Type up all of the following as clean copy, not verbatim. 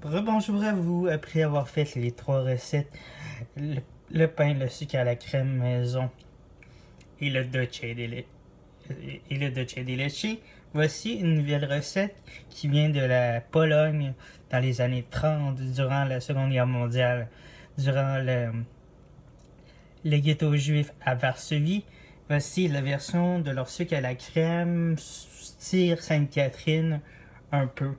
Rebonjour à vous après avoir fait les trois recettes, le pain, le sucre à la crème maison et le dolce de leche. Voici une nouvelle recette qui vient de la Pologne dans les années 30, durant la Seconde Guerre mondiale, durant le ghetto juif à Varsovie. Voici la version de leur sucre à la crème, style Sainte-Catherine, un peu.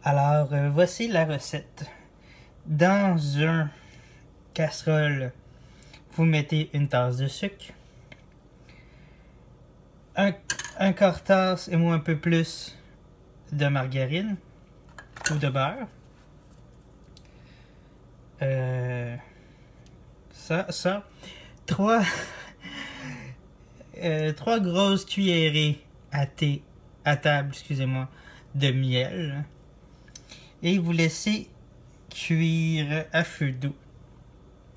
Alors, voici la recette. Dans une casserole, vous mettez une tasse de sucre, un quart tasse et un peu plus de margarine ou de beurre. Trois, trois grosses cuillerées à table, excusez-moi, de miel. Et vous laissez cuire à feu doux.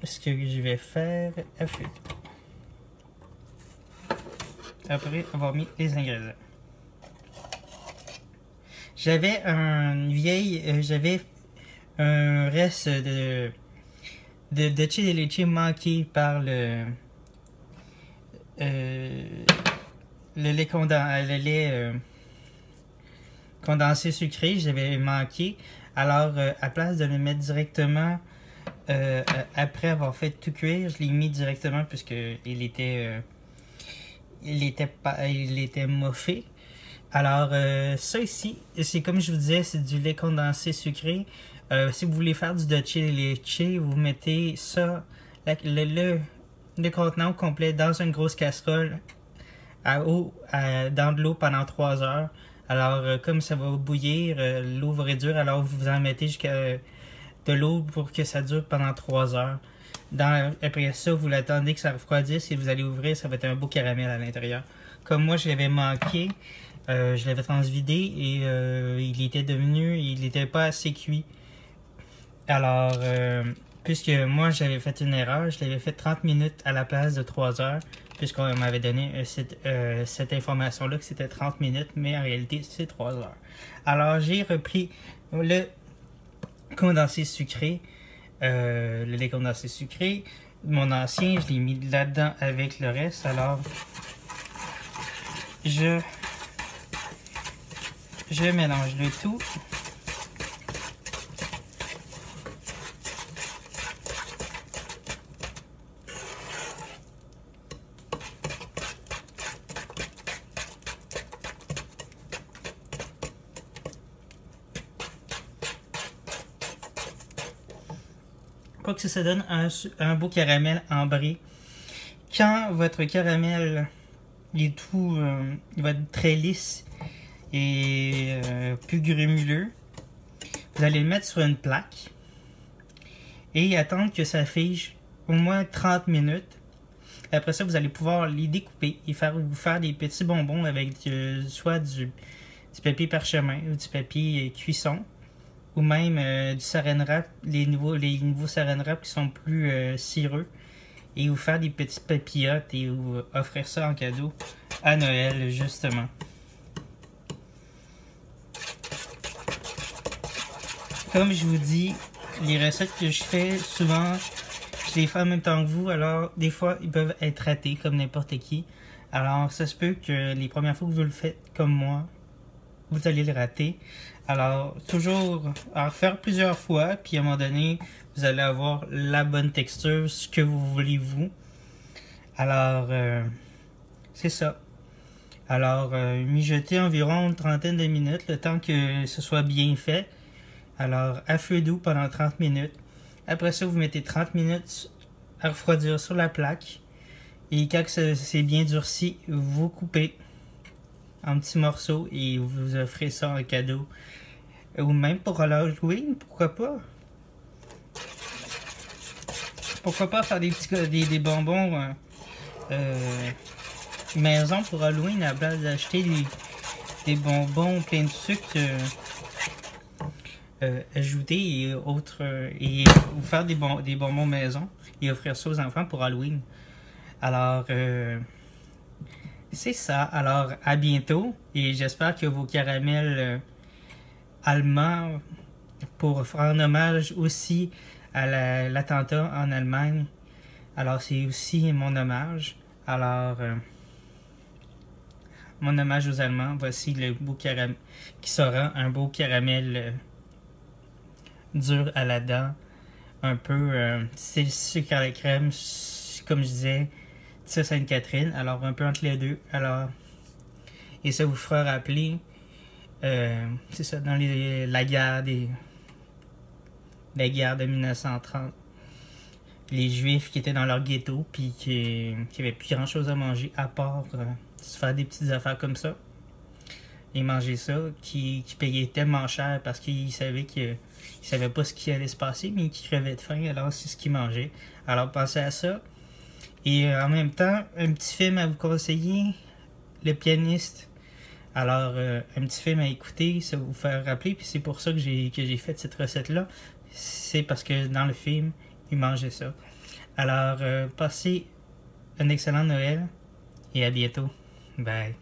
Ce que je vais faire à feu doux. Après avoir mis les ingrédients. J'avais j'avais un reste de chili de leche manqué par le lait condensé sucré, j'avais manqué. Alors, à place de le mettre directement après avoir fait tout cuire, je l'ai mis directement puisque il était moffé. Alors, ça ici, c'est comme je vous disais, c'est du lait condensé sucré. Si vous voulez faire du dolce de leche, vous mettez ça, le contenant complet dans une grosse casserole dans de l'eau pendant 3 heures. Alors, comme ça va bouillir, l'eau va réduire, alors vous en mettez jusqu'à de l'eau pour que ça dure pendant 3 heures. Après ça, vous l'attendez que ça refroidisse et vous allez ouvrir, ça va être un beau caramel à l'intérieur. Comme moi, je l'avais manqué, je l'avais transvidé et il n'était pas assez cuit. Alors, puisque moi, j'avais fait une erreur, je l'avais fait 30 minutes à la place de 3 heures. Puisqu'on m'avait donné cette information-là que c'était 30 minutes, mais en réalité, c'est 3 heures. Alors, j'ai repris le condensé sucré, le lait condensé sucré. Mon ancien, je l'ai mis là-dedans avec le reste. Alors, je mélange le tout. Pour que ça donne un beau caramel ambré. Quand votre caramel est tout, il va être très lisse et plus grémuleux, vous allez le mettre sur une plaque et attendre que ça fige au moins 30 minutes. Après ça, vous allez pouvoir les découper et vous faire des petits bonbons avec soit du papier parchemin ou du papier cuisson. Ou même du saran wrap, les nouveaux saran wrap qui sont plus cireux. Et vous faire des petits papillotes et vous offrir ça en cadeau à Noël, justement. Comme je vous dis, les recettes que je fais, souvent, je les fais en même temps que vous. Alors, des fois, ils peuvent être ratés comme n'importe qui. Alors, ça se peut que les premières fois que vous le faites comme moi, vous allez le rater. Alors, toujours en refaire plusieurs fois, puis à un moment donné, vous allez avoir la bonne texture, ce que vous voulez vous. Alors, c'est ça. Alors, mijoter environ une trentaine de minutes, le temps que ce soit bien fait. Alors, à feu doux pendant 30 minutes. Après ça, vous mettez 30 minutes à refroidir sur la plaque. Et quand c'est bien durci, vous coupez en petits morceaux et vous offrez ça en cadeau. Ou même pour Halloween, pourquoi pas? Pourquoi pas faire des bonbons maison pour Halloween à la place d'acheter des bonbons pleins de sucre ajoutés et autres et vous faire des bonbons maison et offrir ça aux enfants pour Halloween. Alors, c'est ça. Alors, à bientôt et j'espère que vos caramels allemands pour faire un hommage aussi à l'attentat en Allemagne. Alors, c'est aussi mon hommage. Alors, mon hommage aux Allemands. Voici le beau caramel qui sera un beau caramel dur à la dent. Un peu c'est sucre à la crème, comme je disais, ça Sainte-Catherine. Alors, un peu entre les deux. Alors, et ça vous fera rappeler, c'est ça, dans la guerre la guerre de 1930. Les Juifs qui étaient dans leur ghetto puis qui avaient plus grand chose à manger à part se faire des petites affaires comme ça et manger ça, qui payaient tellement cher parce qu'ils savaient pas ce qui allait se passer, mais qui crevaient de faim, alors c'est ce qu'ils mangeaient. Alors pensez à ça. Et en même temps, un petit film à vous conseiller, Le Pianiste. Alors un petit film à écouter, ça va vous faire rappeler, puis c'est pour ça que j'ai fait cette recette-là. C'est parce que dans le film, ils mangeaient ça. Alors, passez un excellent Noël et à bientôt. Bye.